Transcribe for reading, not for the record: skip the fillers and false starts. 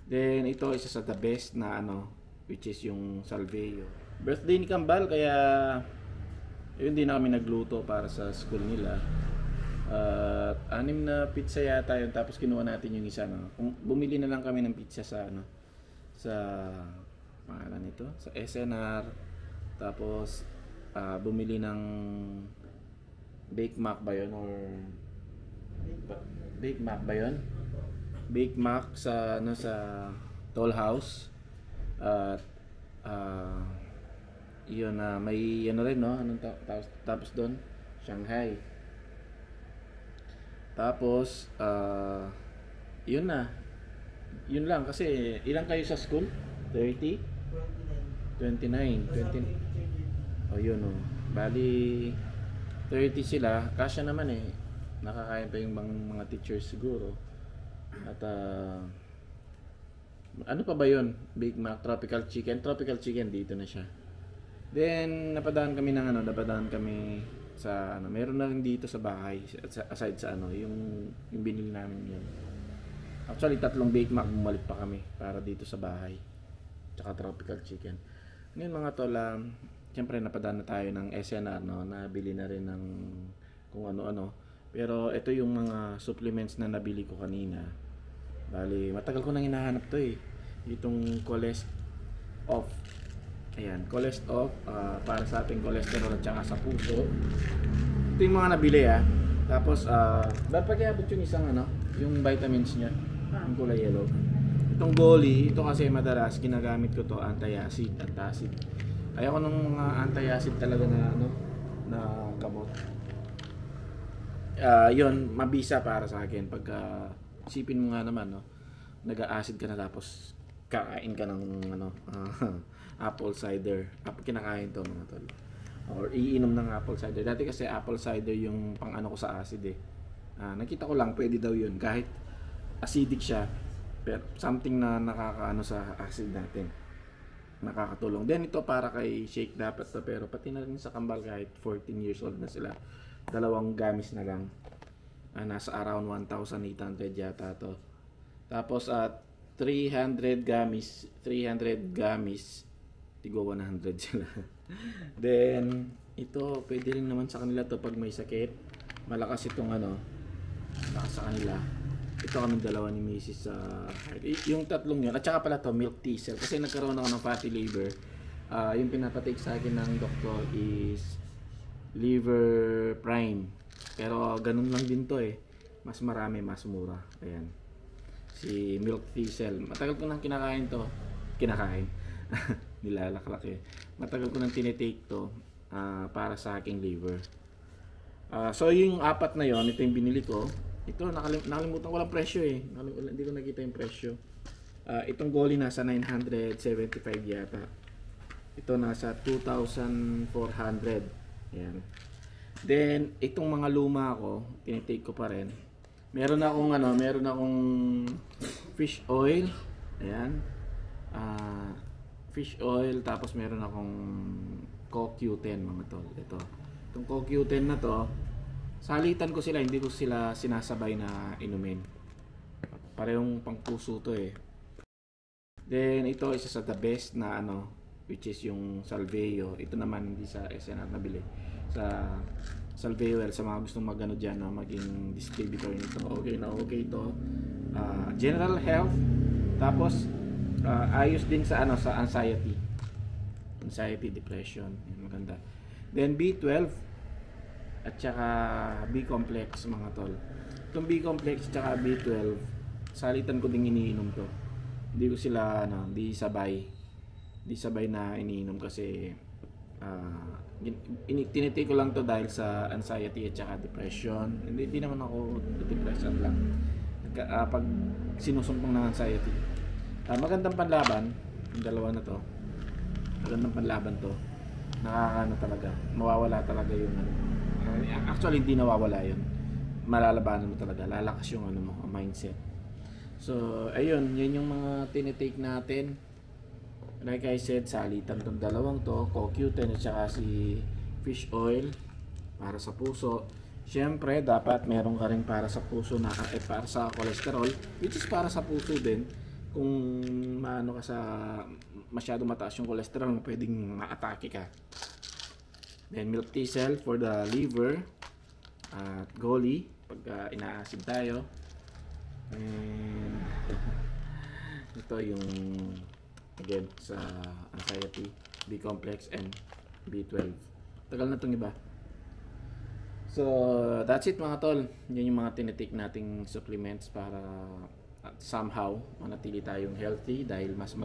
Then ito isa sa the best na ano, which is yung Salveo. Birthday ni Kambal, kaya yun din na kami nagluto para sa school nila. At 6 na pizza yata yun, tapos kinuha natin yung isa, no. Bumili na lang kami ng pizza sa ano, sa pangalan nito, sa SNR. Tapos bumili ng Bake Mac ba yun, or Bake Mac ba yun? Bake Mac sa ano, sa Toll House. At yun na may ano rin, no, anong tapos doon Shanghai. Tapos yun na, yun lang. Kasi ilang kayo sa school? 30? 29. 20. Oh yun, oh, bali 30 sila. Kasya naman eh, nakakain pa yung mga teachers siguro. At ano pa ba yun? Big Mac, Tropical Chicken dito na siya. Then napadaan kami sa ano, meron na rin dito sa bahay, aside sa ano, yung binili namin yun. Actually 3 Big Mac, bumalik pa kami para dito sa bahay. Tsaka Tropical Chicken. Ngayon mga tol, siyempre napadaan na tayo ng SNR, no, nabili na rin ng kung ano-ano. Pero ito yung mga supplements na nabili ko kanina. Bali, matagal ko nang hinahanap to eh. Itong Colest Off. Ayan, Colest Off, para sa ating cholesterol at saka sa puso. Ito yung mga nabili Tapos, dapat iabot yung isang ano, yung vitamins niya. Yung kulay yellow. Itong Goli, ito kasi madalas ginagamit ko to, antacid. Ayoko ng mga antacid talaga na ano, na gamot. Yun, mabisa para sa akin pagka isipin mo nga naman, no, nag-acid ka na tapos kakain ka ng ano, apple cider. Kinakain to mga tol. Or iinom ng apple cider. Dati kasi apple cider yung pang ano ko sa acid eh. Nakita ko lang pwede daw yun kahit acidic siya. Pero something na nakakaano sa acid natin. Nakakatulong. Then ito para kay Shake dapat to, pero pati na rin sa Kambal kahit 14 years old na sila. 2 gamis na lang. Nasa around 1,800 yata to. Tapos at 300 gamis, tigo 100 sila. Then ito pwede rin naman sa kanila to pag may sakit. Malakas itong ano, malakas sa kanila. Ito kami dalawa ni Mrs. Yung 3 yun. At saka pala to, milk thistle. Kasi nagkaroon ako ng fatty liver. Yung pinapatake sa akin ng doktor is Liver Prime. Pero ganun lang din to eh. Mas marami, mas mura. Ayan. Si milk thistle. Matagal ko nang kinakain to. Nilalaklak eh. Matagal ko nang tinitake to para sa aking liver. So yung 4 na yon, ito yung binili ko. Ito, nakalimutan ko lang presyo eh. Hindi ko nakita yung presyo. Itong Goli nasa 975 yata. Ito nasa 2,400. Ayan. Then, itong mga luma ko, tinitake ko pa rin. Meron akong fish oil. Ayan. Fish oil, tapos meron akong CoQ10 mga tol. Ito. Itong CoQ10 na to, salitan ko sila, hindi ko sila sinasabay na inumin. Parehong pangpuso to eh. Then ito isa sa the best na ano, which is yung Salveo. Ito naman hindi sa SNR nabili. Sa Salveo, sa mga gustong magano diyan na maging distributor nito. Okay ito. General health. Tapos ayos din sa ano, sa anxiety, depression. Yan, maganda. Then B12 at saka B-complex mga tol. Itong B-complex at saka B12, salitan ko ding iniinom to. Hindi ko sila ano, di sabay na iniinom kasi tinitake ko lang to dahil sa anxiety at saka depression. Hindi naman ako depression lang. Pag sinusumpong ng anxiety. Magandang panlaban, yung dalawa na to. Magandang panlaban to. Nakakaano talaga, mawawala talaga yung ano. Actually hindi nawawala yun. Malalabanan mo talaga, lalakas yung ano mo, mindset. So ayun, yan yung mga tinitake natin. Like I said, salitan tong dalawang to, CoQ10 at saka si fish oil para sa puso. Siyempre, dapat meron ka rin para sa puso na para sa cholesterol, which is para sa puso din. kung maano ka sa masyado mataas yung cholesterol, pwedeng maatake ka. Then milk thistle for the liver at goli pag inaasid tayo. And ito yung again sa anxiety, B complex and B12. Tagal na itong iba. So that's it mga tol. Yun yung mga tinitake nating supplements para somehow manatili tayong healthy dahil mas